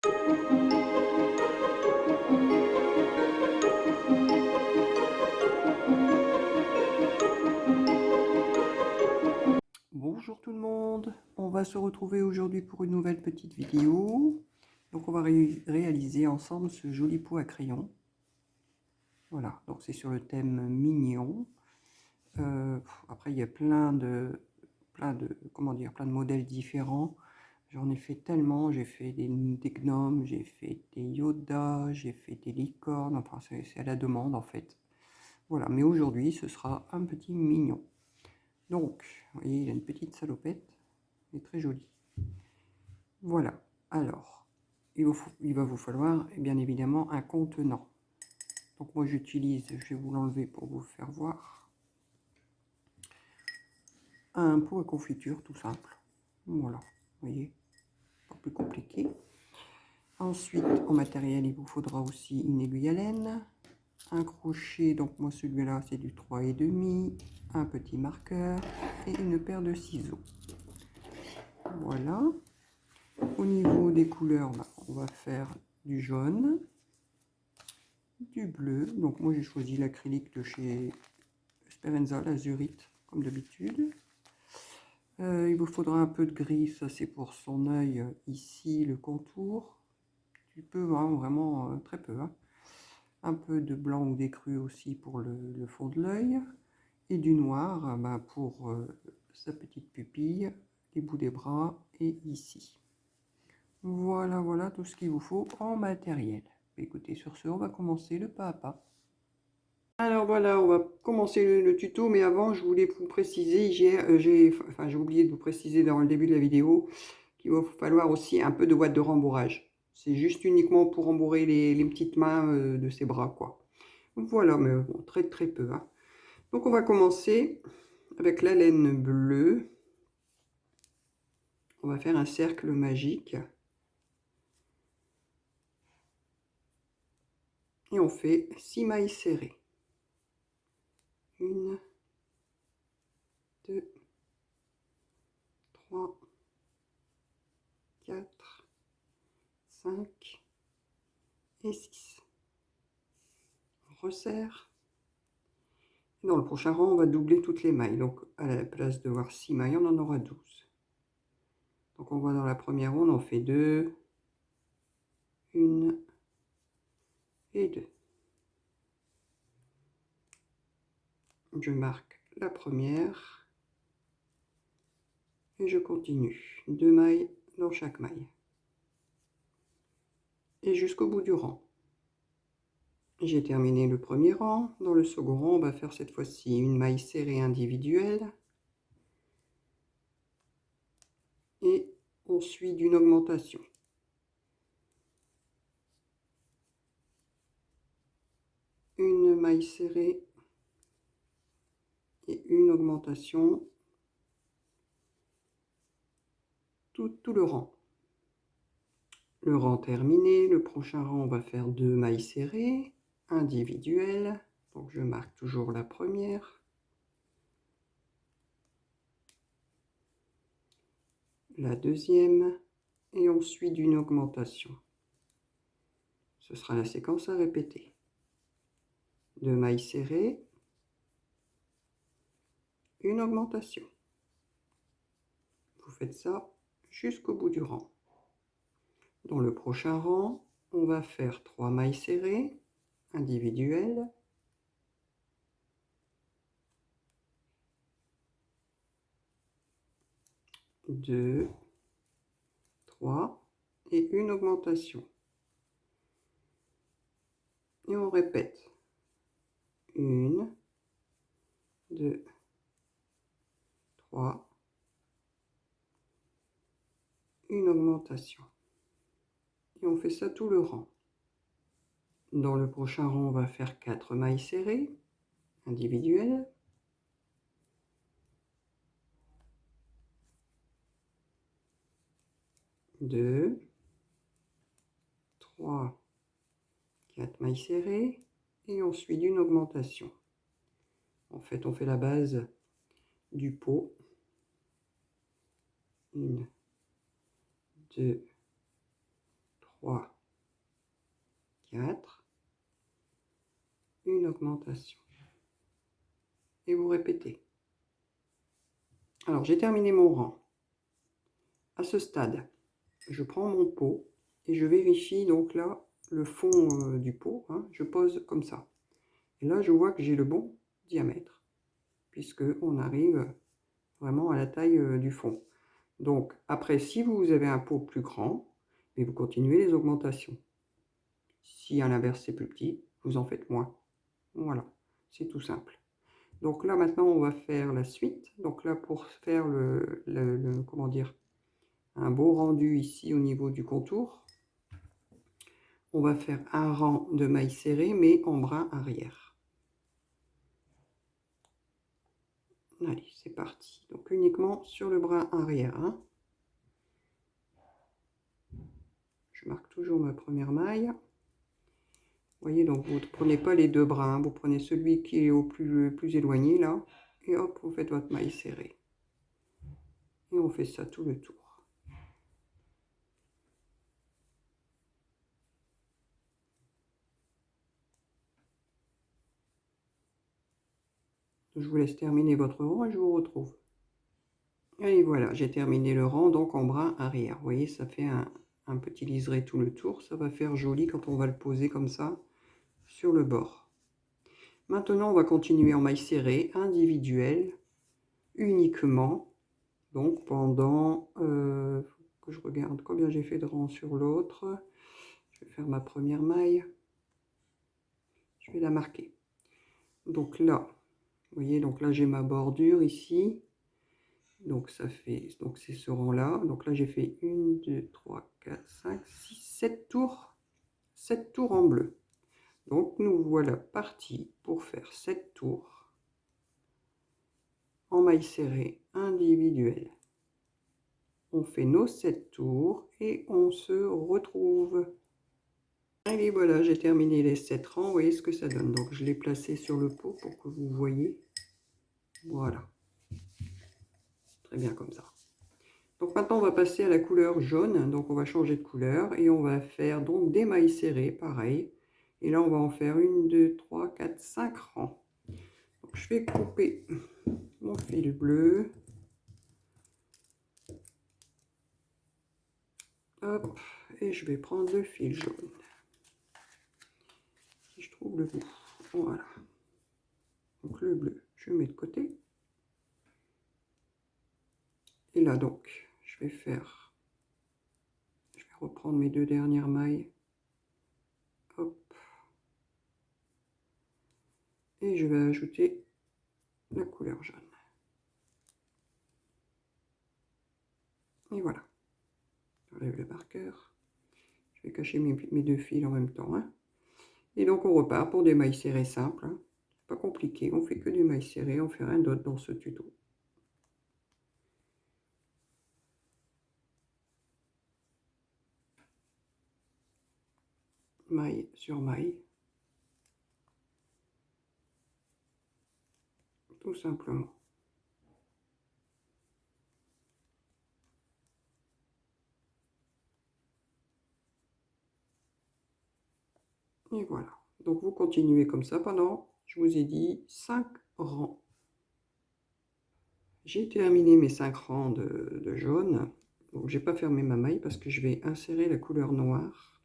Bonjour tout le monde, on va se retrouver aujourd'hui pour une nouvelle petite vidéo. Donc on va réaliser ensemble ce joli pot à crayon. Voilà, donc c'est sur le thème mignon. Après il y a plein de modèles différents. J'en ai fait tellement, j'ai fait des gnomes, j'ai fait des Yoda, j'ai fait des licornes, enfin c'est à la demande en fait. Voilà, mais aujourd'hui ce sera un petit mignon. Donc, vous voyez, il a une petite salopette, elle est très jolie. Voilà, alors, il va vous falloir bien évidemment un contenant. Donc moi j'utilise, je vais vous l'enlever pour vous faire voir, un pot à confiture tout simple. Voilà, vous voyez, pas plus compliqué. Ensuite, en matériel, il vous faudra aussi une aiguille à laine, un crochet, donc moi celui-là c'est du 3,5, un petit marqueur et une paire de ciseaux. Voilà. Au niveau des couleurs, on va faire du jaune, du bleu. Donc moi j'ai choisi l'acrylique de chez Sperenza, l'azurite, comme d'habitude. Il vous faudra un peu de gris, ça c'est pour son œil ici, le contour. Tu peux, hein, vraiment très peu. Hein. Un peu de blanc ou d'écru aussi pour le fond de l'œil. Et du noir pour sa petite pupille, les bouts des bras et ici. Voilà, voilà tout ce qu'il vous faut en matériel. Écoutez, sur ce, on va commencer le pas à pas. Alors voilà, on va commencer le tuto, mais avant, je voulais vous préciser, j'ai oublié de vous préciser dans le début de la vidéo qu'il va falloir aussi un peu de ouate de rembourrage. C'est juste uniquement pour rembourrer les petites mains de ses bras, quoi. Voilà, mais bon, très très peu. Hein. Donc on va commencer avec la laine bleue. On va faire un cercle magique. Et on fait 6 mailles serrées. 1, 2, 3, 4, 5 et 6. On resserre. Dans le prochain rang, on va doubler toutes les mailles. Donc, à la place de voir 6 mailles, on en aura 12. Donc, on voit dans la première ronde, on fait 2, 1 et 2. Je marque la première et je continue. 2 mailles dans chaque maille. Et jusqu'au bout du rang. J'ai terminé le premier rang. Dans le second rang, on va faire cette fois-ci une maille serrée individuelle. Et on suit d'une augmentation. Une maille serrée et une augmentation. Tout le rang. Le rang terminé, le prochain rang, on va faire 2 mailles serrées individuelles. Donc je marque toujours la première. La deuxième. Et on suit d'une augmentation. Ce sera la séquence à répéter. 2 mailles serrées. Une augmentation. Vous faites ça jusqu'au bout du rang. Dans le prochain rang, on va faire 3 mailles serrées individuelles. 2, 3 et une augmentation. Et on répète. 1, 2, 3, une augmentation. Et on fait ça tout le rang. Dans le prochain rang, on va faire 4 mailles serrées individuelles. 2, 3, 4 mailles serrées et on suit d'une augmentation. En fait, on fait la base du pot. 1, 2, 3, 4, une augmentation. Et vous répétez. Alors, j'ai terminé mon rang. À ce stade, je prends mon pot et je vérifie donc là le fond du pot. Hein, je pose comme ça. Et là, je vois que j'ai le bon diamètre, puisque on arrive vraiment à la taille du fond. Donc, après, si vous avez un pot plus grand, et vous continuez les augmentations. Si à l'inverse c'est plus petit, vous en faites moins. Voilà, c'est tout simple. Donc là, maintenant, on va faire la suite. Donc là, pour faire comment dire, un beau rendu ici au niveau du contour, on va faire un rang de mailles serrées, mais en brin arrière. Allez, c'est parti. Donc uniquement sur le brin arrière. Hein. Je marque toujours ma première maille. Vous voyez, donc vous ne prenez pas les deux brins, hein. Vous prenez celui qui est au plus éloigné là, et hop, vous faites votre maille serrée. Et on fait ça tout le tour. Je vous laisse terminer votre rang et je vous retrouve. Et voilà, j'ai terminé le rang donc en brin arrière. Vous voyez, ça fait un petit liseré tout le tour. Ça va faire joli quand on va le poser comme ça sur le bord. Maintenant, on va continuer en maille serrée individuelle uniquement. Donc pendant, que je regarde combien j'ai fait de rang sur l'autre. Je vais faire ma première maille. Je vais la marquer. Donc là, vous voyez, donc là j'ai ma bordure ici. Donc ça fait, donc c'est ce rang là. Donc là j'ai fait 1, 2, 3, 4, 5, 6, 7 tours. 7 tours en bleu. Donc nous voilà partis pour faire 7 tours en maille serrée individuelle. On fait nos 7 tours et on se retrouve. Allez, voilà, j'ai terminé les 7 rangs. Vous voyez ce que ça donne. Donc je l'ai placé sur le pot pour que vous voyez. Voilà. Très bien comme ça. Donc maintenant on va passer à la couleur jaune. Donc on va changer de couleur et on va faire donc des mailles serrées, pareil. Et là on va en faire 1, 2, 3, 4, 5 rangs. Donc je vais couper mon fil bleu. Hop, et je vais prendre le fil jaune. Si je trouve le bout. Voilà. Donc le bleu, je mets de côté. Et là donc, je vais reprendre mes deux dernières mailles. Hop. Et je vais ajouter la couleur jaune. Et voilà. J'enlève le marqueur. Je vais cacher mes deux fils en même temps. Hein. Et donc on repart pour des mailles serrées simples. Hein. Pas compliqué, on fait que des mailles serrées, on fait rien d'autre dans ce tuto. Maille sur maille. Tout simplement. Et voilà. Donc vous continuez comme ça pendant, je vous ai dit, 5 rangs. J'ai terminé mes 5 rangs de jaune. Donc j'ai pas fermé ma maille parce que je vais insérer la couleur noire.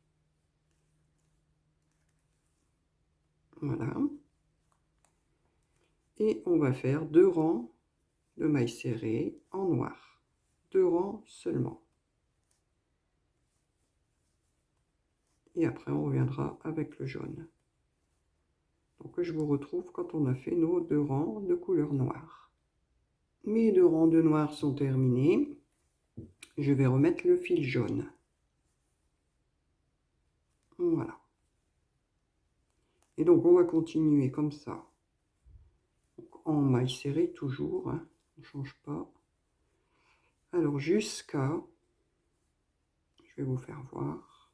Voilà. Et on va faire 2 rangs de mailles serrées en noir. 2 rangs seulement. Et après on reviendra avec le jaune. Donc je vous retrouve quand on a fait nos 2 rangs de couleur noire. Mes 2 rangs de noir sont terminés. Je vais remettre le fil jaune. Voilà. Et donc on va continuer comme ça. Donc, en maille serrée toujours, hein, on ne change pas. Alors jusqu'à, je vais vous faire voir.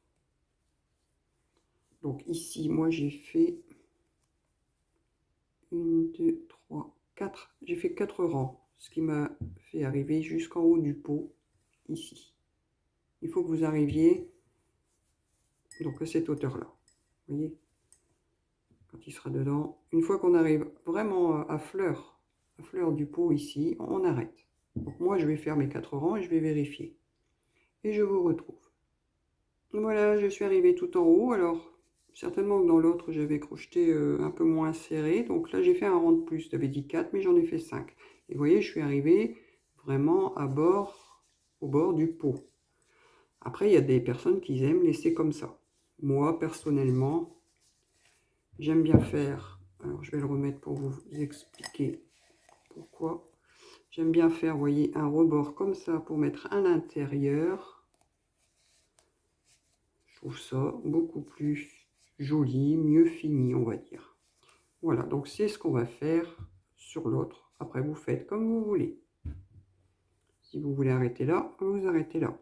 Donc ici, moi j'ai fait 1, 2, 3, 4. J'ai fait 4 rangs, ce qui m'a fait arriver jusqu'en haut du pot, ici. Il faut que vous arriviez donc à cette hauteur-là. Vous voyez, quand il sera dedans. Une fois qu'on arrive vraiment à fleur du pot ici, on arrête. Donc moi, je vais faire mes 4 rangs et je vais vérifier. Et je vous retrouve. Voilà, je suis arrivée tout en haut. Alors, certainement que dans l'autre, j'avais crocheté un peu moins serré. Donc là, j'ai fait un rang de plus. J'avais dit 4, mais j'en ai fait 5. Et vous voyez, je suis arrivée vraiment au bord du pot. Après, il y a des personnes qui aiment laisser comme ça. Moi, personnellement, j'aime bien faire... Alors, je vais le remettre pour vous expliquer pourquoi. J'aime bien faire, vous voyez, un rebord comme ça pour mettre à l'intérieur. Je trouve ça beaucoup plus joli, mieux fini, on va dire. Voilà, donc c'est ce qu'on va faire sur l'autre. Après, vous faites comme vous voulez. Si vous voulez arrêter là, vous arrêtez là.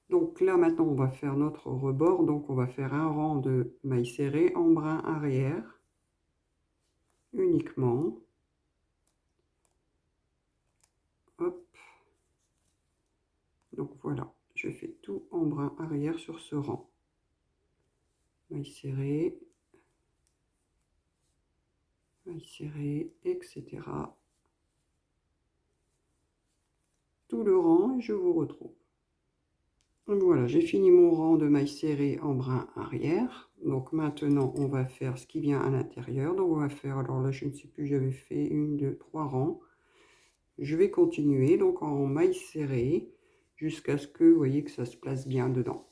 Donc là, maintenant, on va faire notre rebord. Donc, on va faire un rang de mailles serrées en brin arrière. Uniquement. Hop. Donc, voilà. Je fais tout en brin arrière sur ce rang. Mailles serrées. Mailles serrées, etc. Tout le rang et je vous retrouve. Voilà, j'ai fini mon rang de mailles serrées en brin arrière. Donc maintenant, on va faire ce qui vient à l'intérieur. Donc on va faire, alors là, je ne sais plus, j'avais fait 1, 2, 3 rangs. Je vais continuer donc en mailles serrées jusqu'à ce que, vous voyez, que ça se place bien dedans.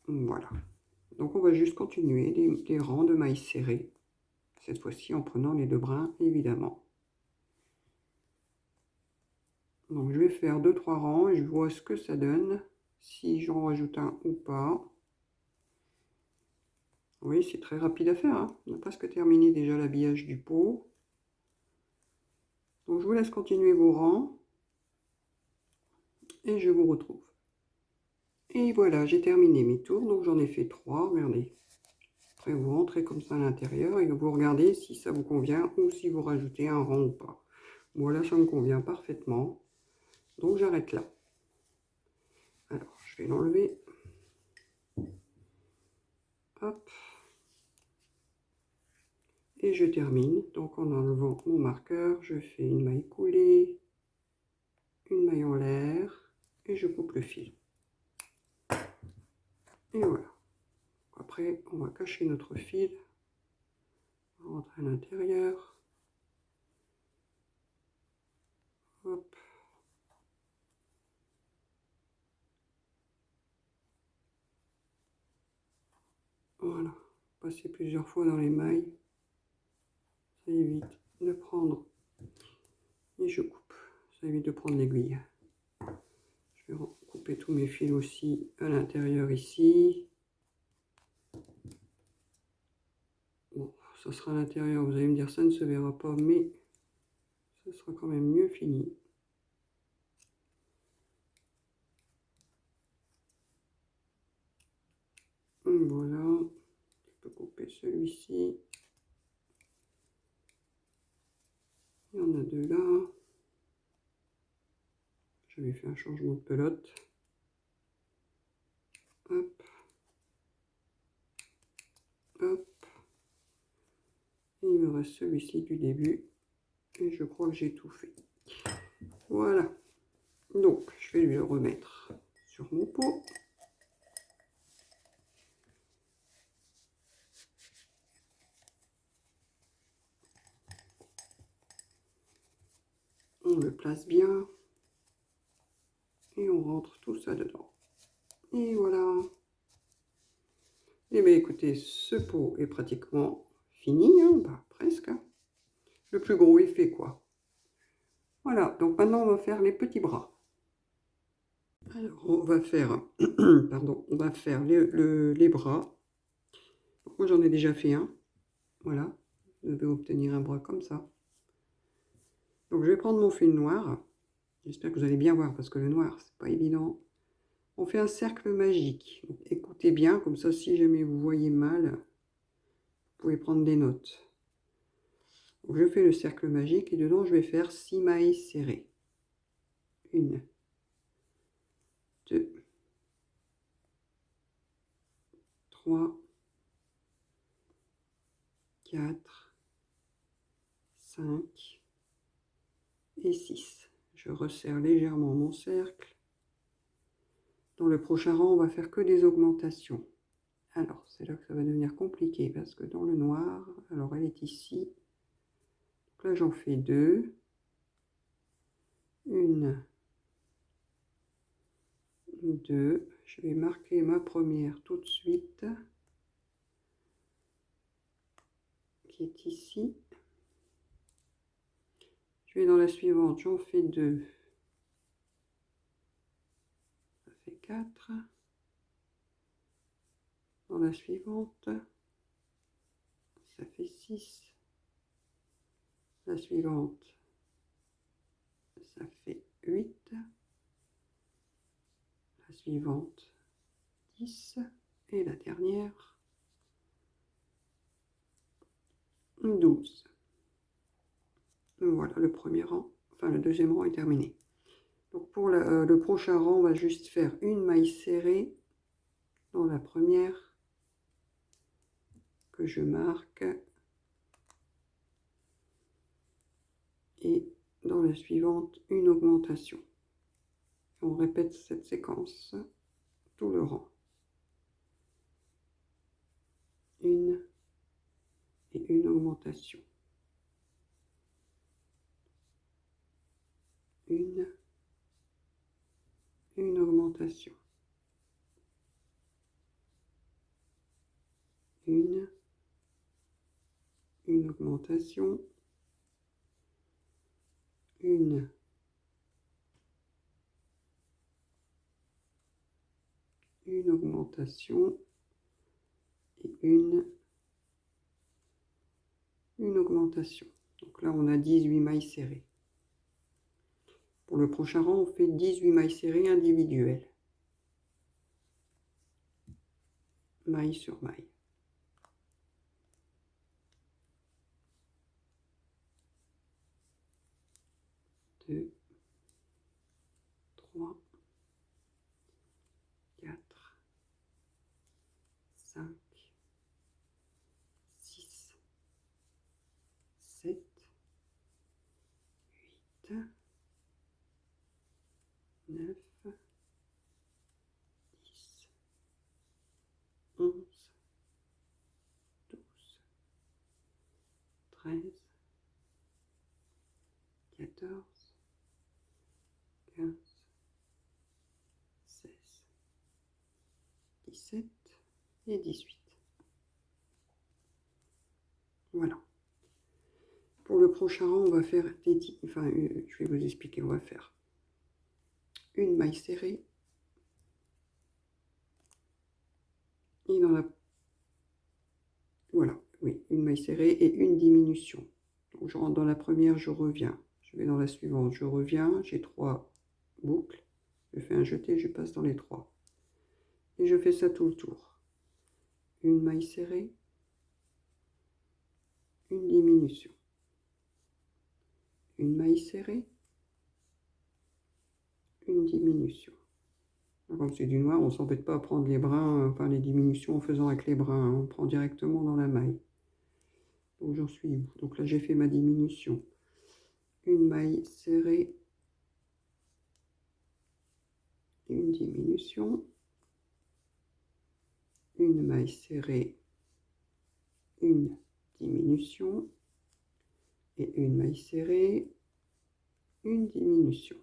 Voilà. Donc on va juste continuer les rangs de mailles serrées. Cette fois-ci en prenant les 2 brins, évidemment. Donc je vais faire 2-3 rangs et je vois ce que ça donne, si j'en rajoute un ou pas. Oui, c'est très rapide à faire, hein. On a presque terminé déjà l'habillage du pot. Donc je vous laisse continuer vos rangs et je vous retrouve. Et voilà, j'ai terminé mes tours, donc j'en ai fait 3, regardez. Après vous rentrez comme ça à l'intérieur et vous regardez si ça vous convient ou si vous rajoutez un rang ou pas. Voilà, ça me convient parfaitement. Donc j'arrête là. Alors, je vais l'enlever. Hop. Et je termine. Donc en enlevant mon marqueur, je fais une maille coulée, une maille en l'air et je coupe le fil. Et voilà. Après, on va cacher notre fil. On va rentrer à l'intérieur. Hop. Voilà. Passer plusieurs fois dans les mailles. Ça évite de prendre. Et je coupe. Ça évite de prendre l'aiguille. Je vais couper tous mes fils aussi à l'intérieur ici. Bon, ça sera à l'intérieur. Vous allez me dire, ça ne se verra pas, mais ça sera quand même mieux fini. Voilà. Je peux couper celui-ci. Il y en a 2 là. J'avais fait un changement de pelote. Hop. Hop. Et il me reste celui-ci du début. Et je crois que j'ai tout fait. Voilà. Donc, je vais lui le remettre sur mon pot. On le place bien. Et on rentre tout ça dedans. Et voilà. Et bien écoutez, ce pot est pratiquement fini, hein, bah, presque. Le plus gros est fait, quoi. Voilà, donc maintenant on va faire les petits bras. Alors on va faire, pardon, on va faire les bras. Donc, moi j'en ai déjà fait un. Voilà, je vais obtenir un bras comme ça. Donc je vais prendre mon fil noir. J'espère que vous allez bien voir parce que le noir c'est pas évident. On fait un cercle magique. Donc, écoutez bien, comme ça si jamais vous voyez mal, vous pouvez prendre des notes. Donc, je fais le cercle magique et dedans je vais faire 6 mailles serrées. 1, 2, 3, 4, 5 et 6. Je resserre légèrement mon cercle. Dans le prochain rang, on va faire que des augmentations. Alors, c'est là que ça va devenir compliqué parce que dans le noir, alors elle est ici. Donc là, j'en fais 2. Une, 2. Je vais marquer ma première tout de suite, qui est ici. Je vais dans la suivante, j'en fais 2. Ça fait 4. Dans la suivante, ça fait 6. La suivante, ça fait 8. La suivante, 10. Et la dernière, 12. Voilà, le premier rang, enfin le deuxième rang est terminé. Donc pour le prochain rang, on va juste faire une maille serrée dans la première que je marque et dans la suivante une augmentation. On répète cette séquence tout le rang. Une et une augmentation. Une augmentation. Une augmentation. Une augmentation et une augmentation. Donc là, on a 18 mailles serrées. Pour le prochain rang, on fait 18 mailles serrées individuelles. Maille sur maille. 2, 3, 4, 5, 6, 7, 8, 9, 10, 11, 12, 13, 14, 15, 16, 17 et 18. Voilà. Pour le prochain rang, on va faire des... Enfin, je vais vous expliquer, on va faire une maille serrée. Et dans la... Voilà, oui, une maille serrée et une diminution. Donc je rentre dans la première, je reviens. Je vais dans la suivante, je reviens. J'ai 3 boucles. Je fais un jeté, je passe dans les 3. Et je fais ça tout le tour. Une maille serrée. Une diminution. Une maille serrée. Une diminution. Comme c'est du noir, on ne s'embête pas à prendre les brins, enfin les diminutions en faisant avec les brins. On prend directement dans la maille. Donc j'en suis où? Donc là j'ai fait ma diminution. Une maille serrée. Une diminution. Une maille serrée. Une diminution. Et une maille serrée. Une diminution.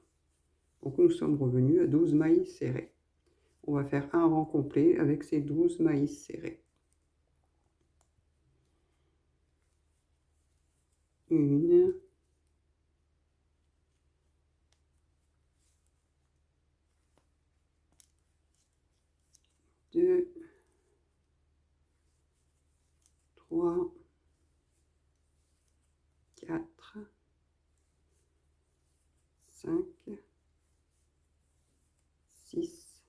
Donc nous sommes revenus à 12 mailles serrées. On va faire un rang complet avec ces 12 mailles serrées. Une, deux, 3, 4, 5, 6,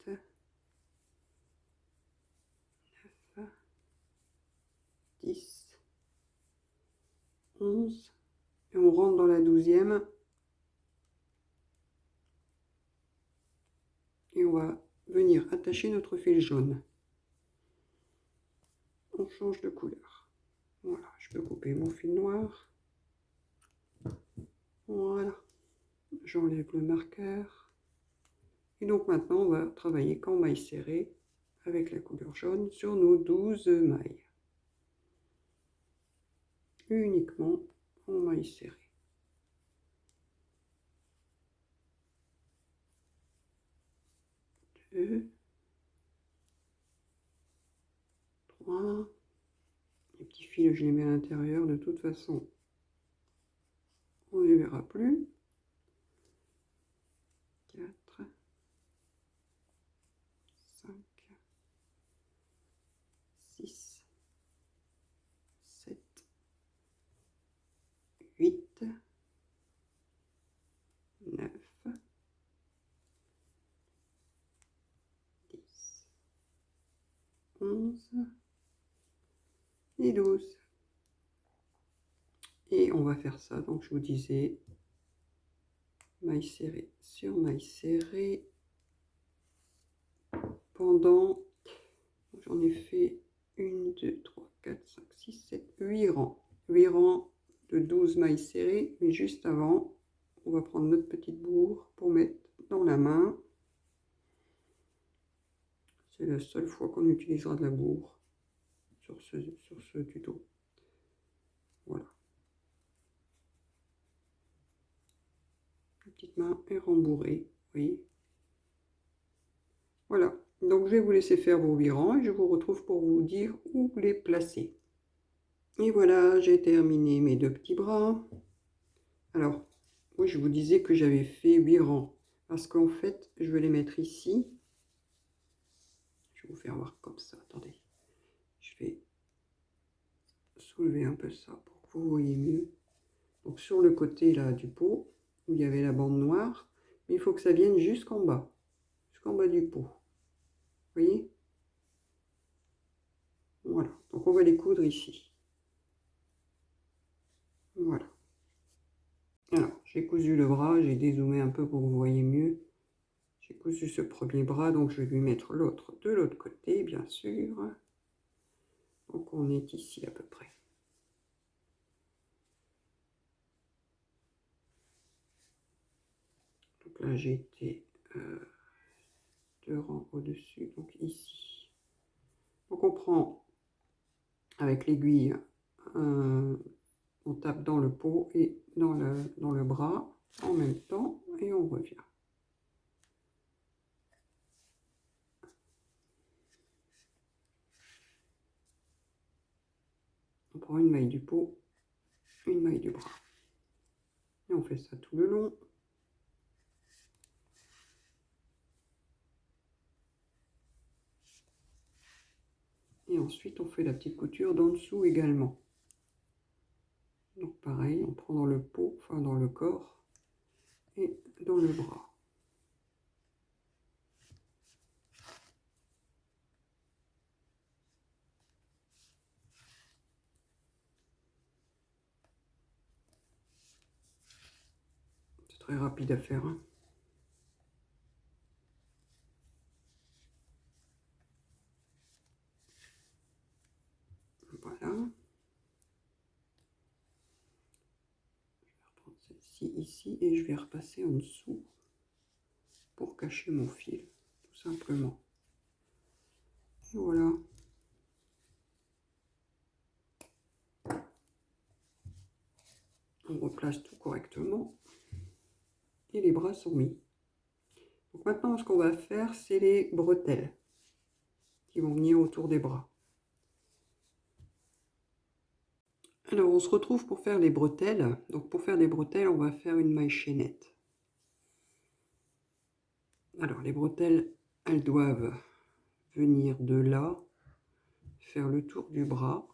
7, 9, 10, 11. Et on rentre dans la 12e attacher notre fil jaune. On change de couleur. Voilà, je peux couper mon fil noir. Voilà, j'enlève le marqueur. Et donc maintenant, on va travailler qu'en maille serrée avec la couleur jaune sur nos 12 mailles. Uniquement en maille serrée. 2, 3. Les petits fils, je les mets à l'intérieur. De toute façon, on ne les verra plus. 4, 5, 6, 7, 8, 9, 10, 11 et 12. Et on va faire ça, donc je vous disais, maille serrée sur maille serrée pendant, j'en ai fait 1, 2, 3, 4, 5, 6, 7, 8 rangs. 8 rangs de 12 mailles serrées, mais juste avant, on va prendre notre petite bourre pour mettre dans la main. C'est la seule fois qu'on utilisera de la bourre sur ce tuto. Voilà. La petite main est rembourrée, vous voyez. Voilà, donc je vais vous laisser faire vos 8 rangs et je vous retrouve pour vous dire où les placer. Et voilà, j'ai terminé mes 2 petits bras. Alors, oui, je vous disais que j'avais fait 8 rangs, parce qu'en fait, je vais les mettre ici. Je vais vous faire voir comme ça, attendez. Je vais soulever un peu ça pour que vous voyez mieux. Donc sur le côté là du pot, où il y avait la bande noire, mais il faut que ça vienne jusqu'en bas du pot. Vous voyez? Voilà, donc on va les coudre ici. Voilà. Alors, j'ai cousu le bras, j'ai dézoomé un peu pour que vous voyez mieux. J'ai cousu ce premier bras, donc je vais lui mettre l'autre de l'autre côté, bien sûr. Donc on est ici à peu près. Donc là j'ai été 2 rangs au-dessus, donc ici. Donc on prend avec l'aiguille, on tape dans le pot et dans le bras en même temps et on revient. On prend une maille du pot, une maille du bras. Et on fait ça tout le long. Et ensuite, on fait la petite couture d'en dessous également. Donc pareil, on prend dans le pot, enfin dans le corps et dans le bras. C'est très rapide à faire, hein. Voilà. Je vais reprendre celle-ci ici et je vais repasser en dessous pour cacher mon fil, tout simplement. Et voilà. On replace tout correctement et les bras sont mis. Donc maintenant, ce qu'on va faire, c'est les bretelles qui vont venir autour des bras. Alors, on se retrouve pour faire les bretelles. Donc, pour faire des bretelles, on va faire une maille chaînette. Alors, les bretelles, elles doivent venir de là, faire le tour du bras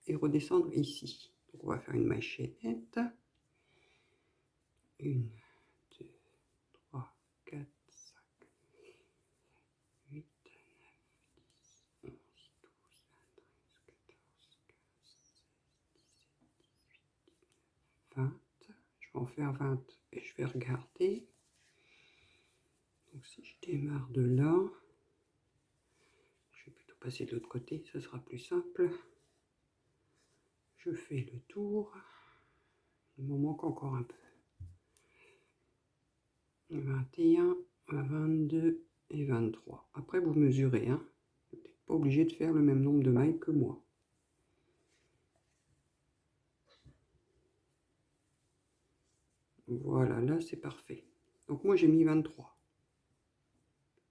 et redescendre ici. Donc, on va faire une maille chaînette. 1, 2, 3, 4, 5, 8, 9, 10, 11, 12, 13, 14, 15, 16, 17, 18, 20. Je vais en faire 20 et je vais regarder. Donc si je démarre de là, passer de l'autre côté, ce sera plus simple. Je fais le tour. Il m'en manque encore un peu. 21, 22 et 23. Après, vous mesurez, hein. Vous n'êtes pas obligé de faire le même nombre de mailles que moi. Voilà, là, c'est parfait. Donc, moi, j'ai mis 23.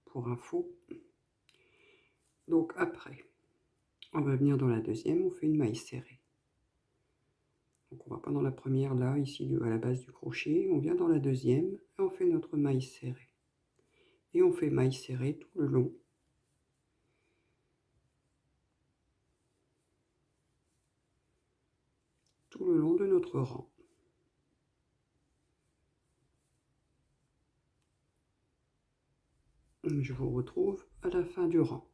Pour info. Donc, après, on va venir dans la deuxième. On fait une maille serrée. Donc, on va pas dans la première, là, ici, à la base du crochet. On vient dans la deuxième et on fait notre maille serrée. Et on fait maille serrée tout le long. Tout le long de notre rang. Je vous retrouve à la fin du rang.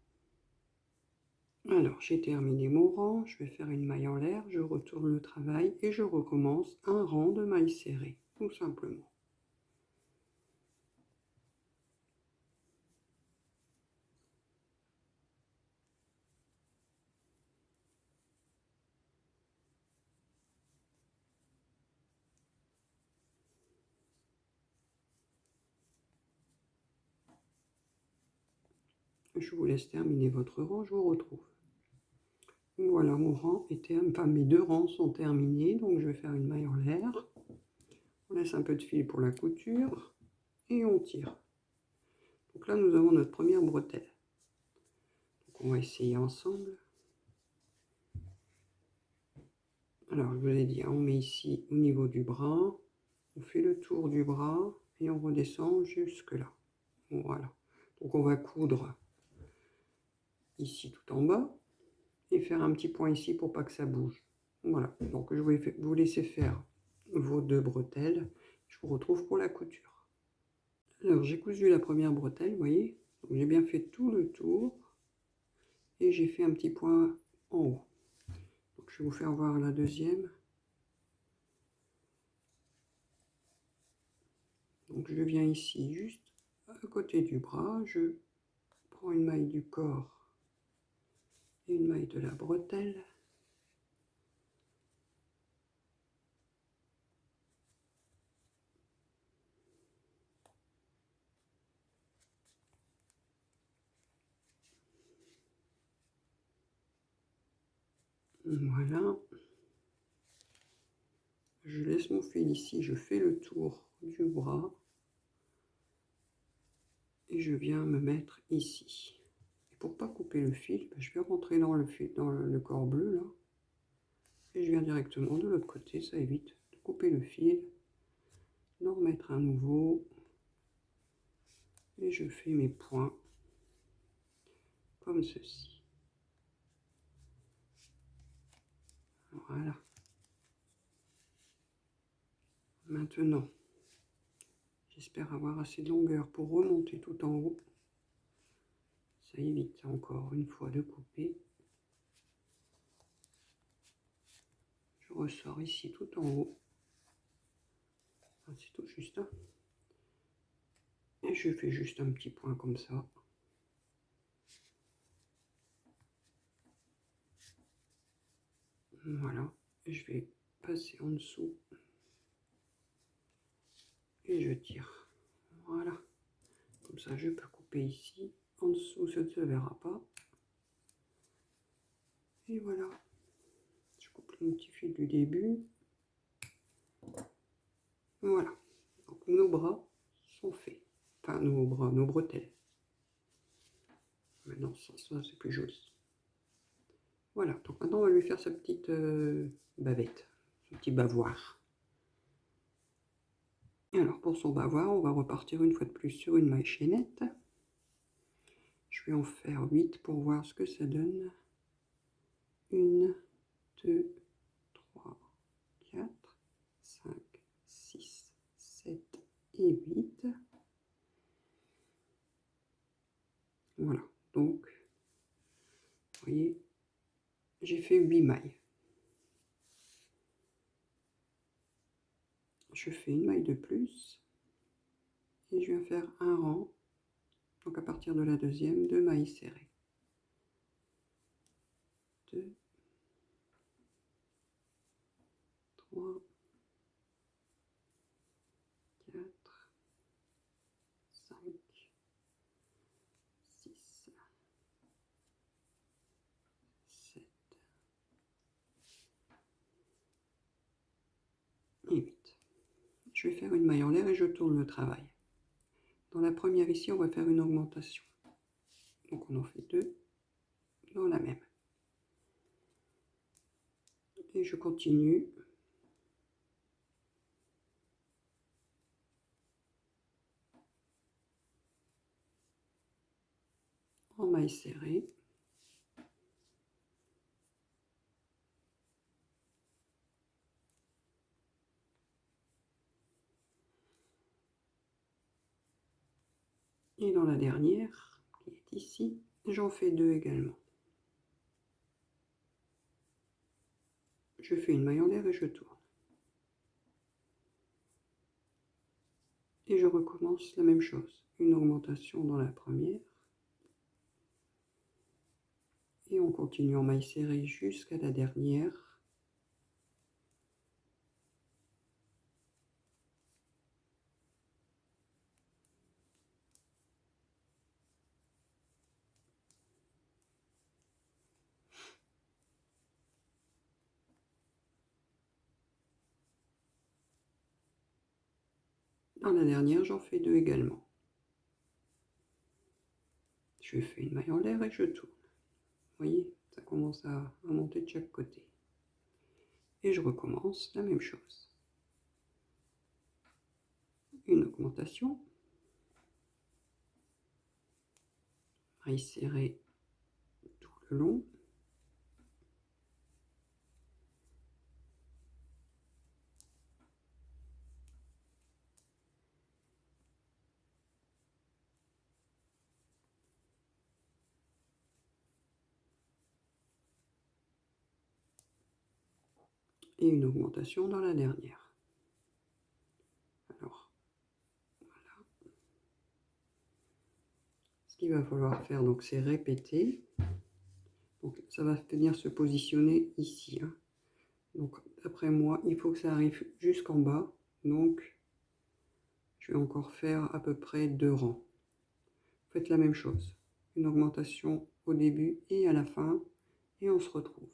Alors, j'ai terminé mon rang, je vais faire une maille en l'air, je retourne le travail et je recommence un rang de mailles serrées, tout simplement. Je vous laisse terminer votre rang, je vous retrouve. Voilà, mon rang enfin mes deux rangs sont terminés, donc je vais faire une maille en l'air. On laisse un peu de fil pour la couture et on tire. Donc là, nous avons notre première bretelle. Donc on va essayer ensemble. Alors, je vous ai dit, on met ici au niveau du bras, on fait le tour du bras et on redescend jusque là. Voilà. Donc on va coudre ici tout en bas et faire un petit point ici pour pas que ça bouge. Voilà. Donc je vais vous laisser faire vos deux bretelles. Je vous retrouve pour la couture. Alors j'ai cousu la première bretelle, vous voyez. J'ai bien fait tout le tour et j'ai fait un petit point en haut. Donc je vais vous faire voir la deuxième. Donc je viens ici juste à côté du bras, je prends une maille du corps et une maille de la bretelle. Voilà. Je laisse mon fil ici, je fais le tour du bras et je viens me mettre ici. Et pour pas couper le fil, je vais rentrer dans le fil, dans le corps bleu là, et je viens directement de l'autre côté, ça évite de couper le fil, d'en remettre un nouveau, et je fais mes points comme ceci. Voilà. Maintenant, j'espère avoir assez de longueur pour remonter tout en haut. Ça évite encore une fois de couper. Je ressors ici tout en haut. C'est tout juste. Hein. Et je fais juste un petit point comme ça. Voilà. Et je vais passer en dessous. Et je tire. Voilà. Comme ça, je peux couper ici. En dessous, ça ne se verra pas. Et voilà. Je coupe le petit fil du début. Voilà. Donc, nos bras sont faits. Enfin, nos bras, nos bretelles. Maintenant, ça c'est plus joli. Voilà. Donc, maintenant, on va lui faire sa petite bavette. Son petit bavoir. Alors, pour son bavoir, on va repartir une fois de plus sur une maille chaînette. Je vais en faire 8 pour voir ce que ça donne. 1, 2, 3, 4, 5, 6, 7 et 8. Voilà, donc, vous voyez, j'ai fait 8 mailles. Je fais une maille de plus et je viens faire un rang. Donc à partir de la deuxième, 2 mailles serrées. 2, 3, 4, 5, 6, 7 et 8. Je vais faire une maille en l'air et je tourne le travail. Dans la première ici, on va faire une augmentation. Donc on en fait 2 dans la même. Et je continue. En maille serrée. Et dans la dernière, qui est ici, j'en fais 2 également. Je fais une maille en l'air et je tourne. Et je recommence la même chose. Une augmentation dans la première. Et on continue en maille serrée jusqu'à la dernière. Dans la dernière, j'en fais 2 également. Je fais une maille en l'air et je tourne. Vous voyez, ça commence à monter de chaque côté. Et je recommence la même chose. Une augmentation. Maille serrée tout le long. Et une augmentation dans la dernière. Alors, voilà. Ce qu'il va falloir faire, donc, c'est répéter. Donc, ça va venir se positionner ici. Hein. Donc, d'après moi, il faut que ça arrive jusqu'en bas. Donc, je vais encore faire à peu près 2 rangs. Faites la même chose. Une augmentation au début et à la fin. Et on se retrouve.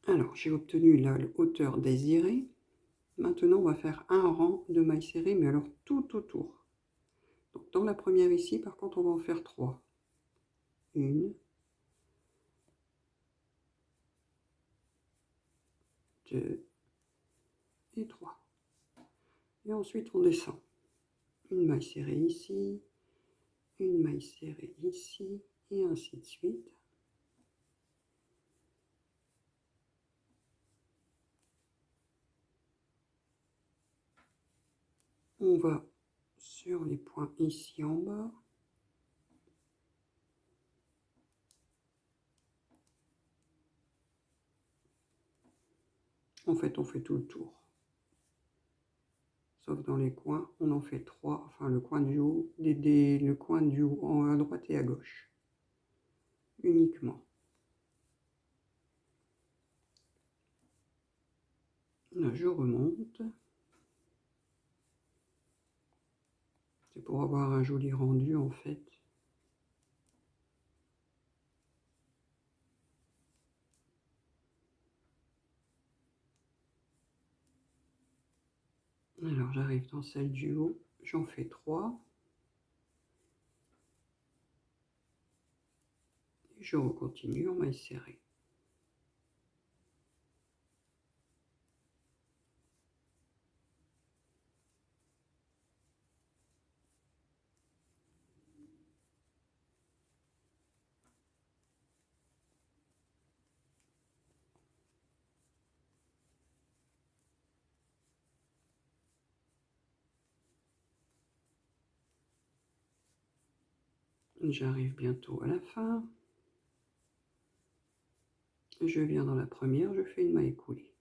Alors, j'ai obtenu la hauteur désirée. Maintenant, on va faire un rang de mailles serrées, mais alors tout autour. Donc, dans la première ici, par contre, on va en faire 3. 1, 2 et 3. Et ensuite, on descend. Une maille serrée ici, une maille serrée ici, et ainsi de suite. On va sur les points ici en bas. En fait, on fait tout le tour. Sauf dans les coins, on en fait 3, enfin le coin du haut, le coin du haut à droite et à gauche. Uniquement. Là, je remonte. C'est pour avoir un joli rendu en fait. Alors j'arrive dans celle du haut, j'en fais 3. Et je continue en maille serrée. J'arrive bientôt à la fin. Je viens dans la première, je fais une maille coulée.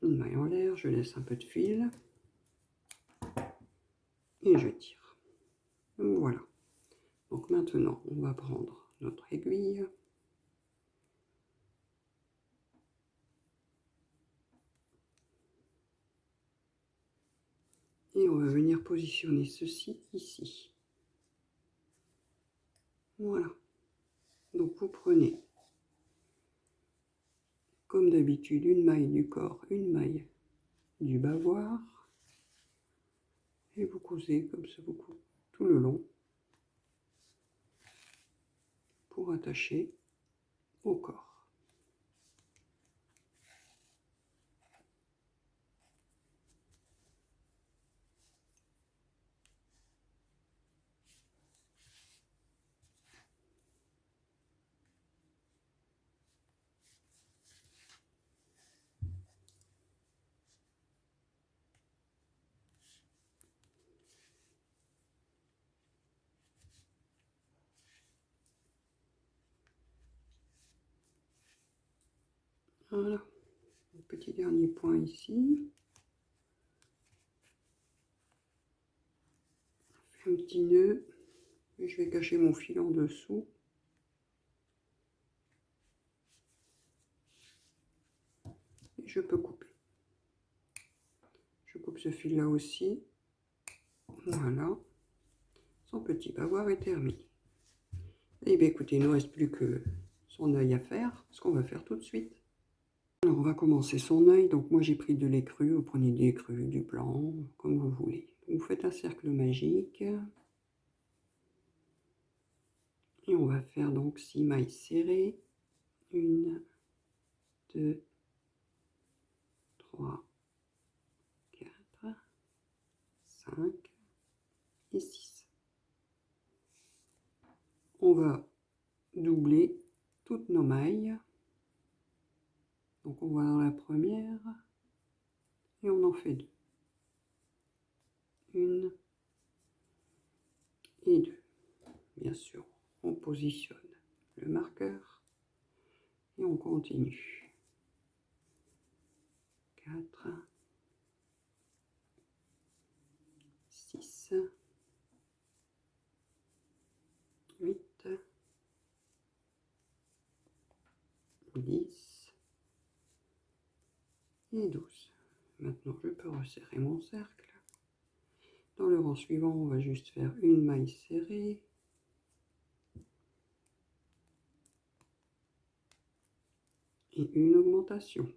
Une maille en l'air, je laisse un peu de fil. Et je tire. Voilà. Donc maintenant, on va prendre notre aiguille. Et on va venir positionner ceci ici. Voilà. Donc vous prenez, comme d'habitude, une maille du corps, une maille du bavoir. Et vous cousez comme ça, vous cousez tout le long pour attacher au corps. Voilà, un petit dernier point ici. Un petit nœud, et je vais cacher mon fil en dessous. Et je peux couper. Je coupe ce fil là aussi. Voilà. Son petit bavoir est terminé. Et bien écoutez, il ne nous reste plus que son œil à faire, ce qu'on va faire tout de suite. Alors on va commencer son œil. Donc moi j'ai pris de l'écru, vous prenez de l'écru, du blanc, comme vous voulez. Vous faites un cercle magique. Et on va faire donc 6 mailles serrées. 1, 2, 3, 4, 5 et 6. On va doubler toutes nos mailles. Donc on va dans la première et on en fait 2. 1 et 2. Bien sûr, on positionne le marqueur et on continue. 4, 6, 8, 10 et 12. Maintenant, je peux resserrer mon cercle. Dans le rang suivant, on va juste faire une maille serrée. Et une augmentation.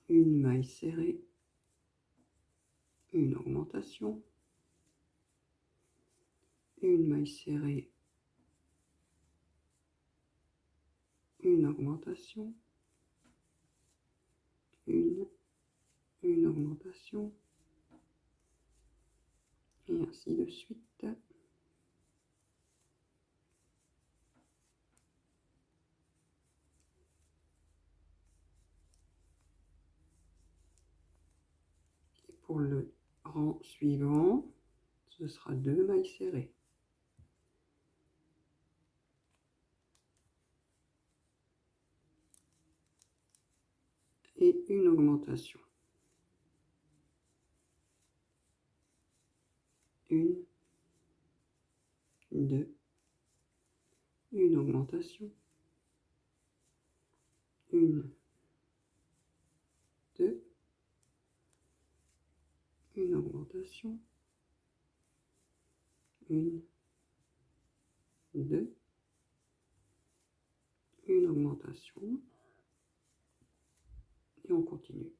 Une maille serrée. Une augmentation. Une maille serrée. Une augmentation. Une augmentation. Et ainsi de suite. Et pour le rang suivant, ce sera 2 mailles serrées. Et une augmentation. 1, 2, une augmentation. 1, 2, une augmentation. 1, 2, une augmentation. Et on continue.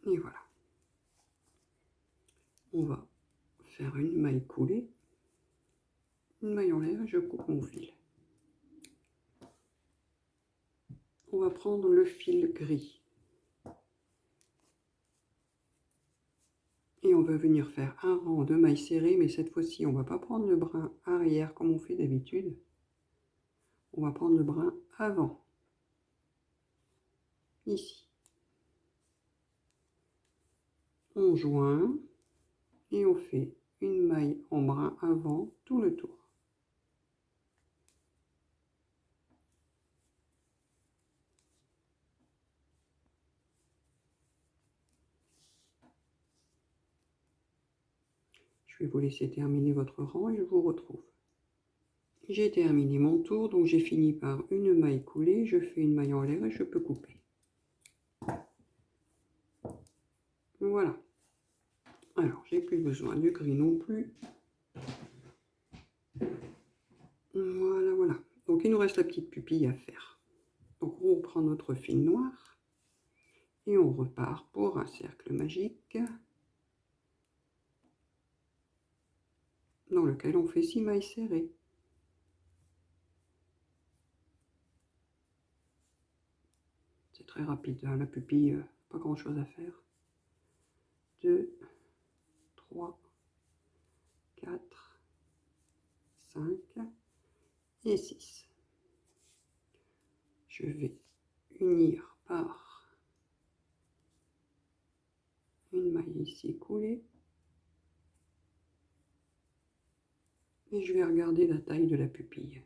Et voilà. On va faire une maille coulée, une maille en l'air, je coupe mon fil. On va prendre le fil gris. Et on va venir faire un rang de mailles serrées, mais cette fois-ci, on ne va pas prendre le brin arrière comme on fait d'habitude. On va prendre le brin avant. Ici. On joint et on fait une maille en brin avant tout le tour. Je vais vous laisser terminer votre rang et je vous retrouve. J'ai terminé mon tour, donc j'ai fini par une maille coulée. Je fais une maille en l'air et je peux couper. Voilà. Alors, j'ai plus besoin du gris non plus. Voilà, voilà. Donc, il nous reste la petite pupille à faire. Donc, on prend notre fil noir et on repart pour un cercle magique dans lequel on fait 6 mailles serrées. C'est très rapide, hein, la pupille, pas grand chose à faire. 2, 3, 4, 5 et 6. Je vais unir par une maille ici coulée et je vais regarder la taille de la pupille.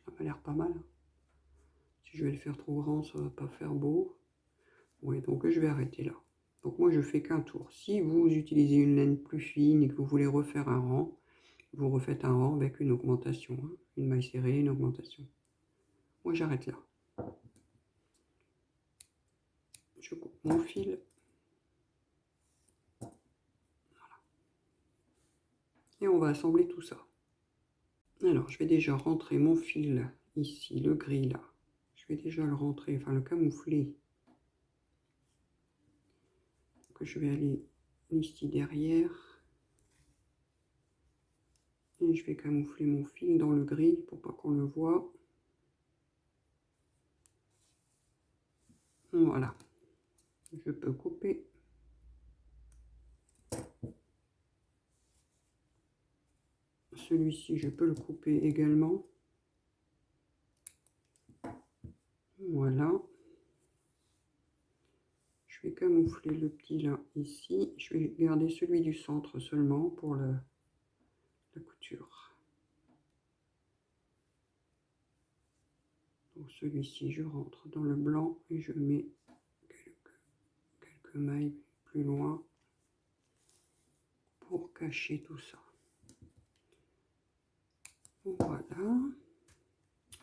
Ça m'a l'air pas mal. Si je vais le faire trop grand, ça va pas faire beau. Oui, donc je vais arrêter là. Donc moi je fais qu'un tour. Si vous utilisez une laine plus fine et que vous voulez refaire un rang, vous refaites un rang avec une augmentation, hein. Une maille serrée, une augmentation. Moi j'arrête là. Je coupe mon fil. Voilà. Et on va assembler tout ça. Alors je vais déjà rentrer mon fil ici, le gris là. Je vais déjà le rentrer, enfin le camoufler. Que je vais aller ici derrière. Et je vais camoufler mon fil dans le gris pour pas qu'on le voit. Voilà. Je peux couper. Celui-ci, je peux le couper également. Voilà. Je vais camoufler le petit là ici. Je vais garder celui du centre seulement pour la couture. Donc celui-ci, je rentre dans le blanc et je mets quelques mailles plus loin pour cacher tout ça. Voilà.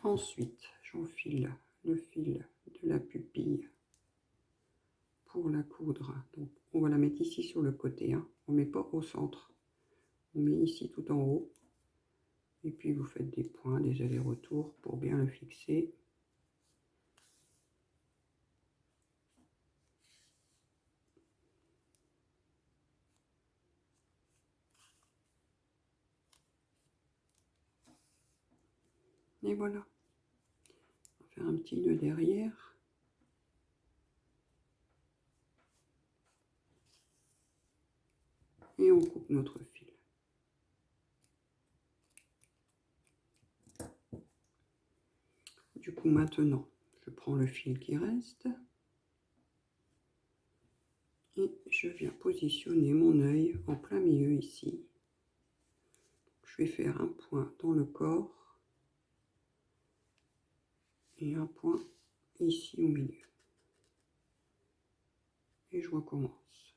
Ensuite, j'enfile le fil de la pupille pour la coudre. Donc, on va la mettre ici sur le côté, hein. On ne met pas au centre. On met ici tout en haut. Et puis, vous faites des points, des allers-retours pour bien le fixer. Et voilà. On va faire un petit nœud derrière. Et on coupe notre fil. Du coup, maintenant, je prends le fil qui reste. Et je viens positionner mon œil en plein milieu ici. Je vais faire un point dans le corps. Et un point ici au milieu. Et je recommence.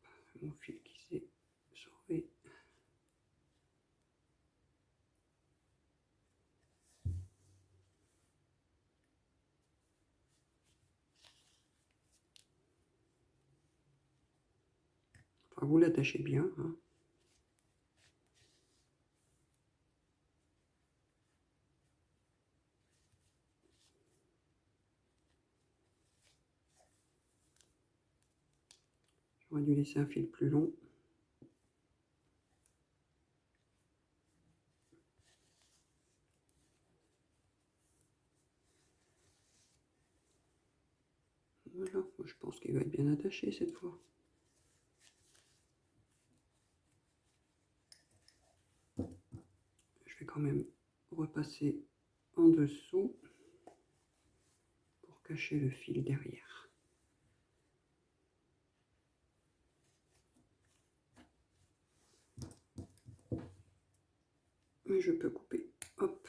Hop, mon fil qui s'est sauvé. Enfin, vous l'attachez bien, hein. J'aurais dû laisser un fil plus long. Voilà, je pense qu'il va être bien attaché cette fois. Je vais quand même repasser en dessous pour cacher le fil derrière. Et je peux couper. Hop.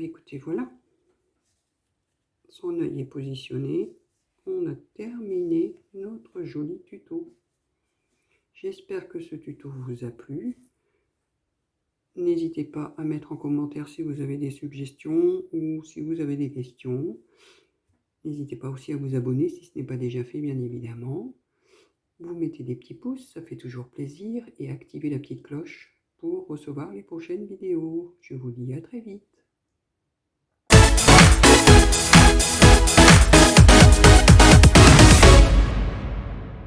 Écoutez, voilà. Son œil est positionné. On a terminé notre joli tuto. J'espère que ce tuto vous a plu. N'hésitez pas à mettre en commentaire si vous avez des suggestions ou si vous avez des questions. N'hésitez pas aussi à vous abonner si ce n'est pas déjà fait, bien évidemment. Vous mettez des petits pouces, ça fait toujours plaisir, et activez la petite cloche pour recevoir les prochaines vidéos. Je vous dis à très vite.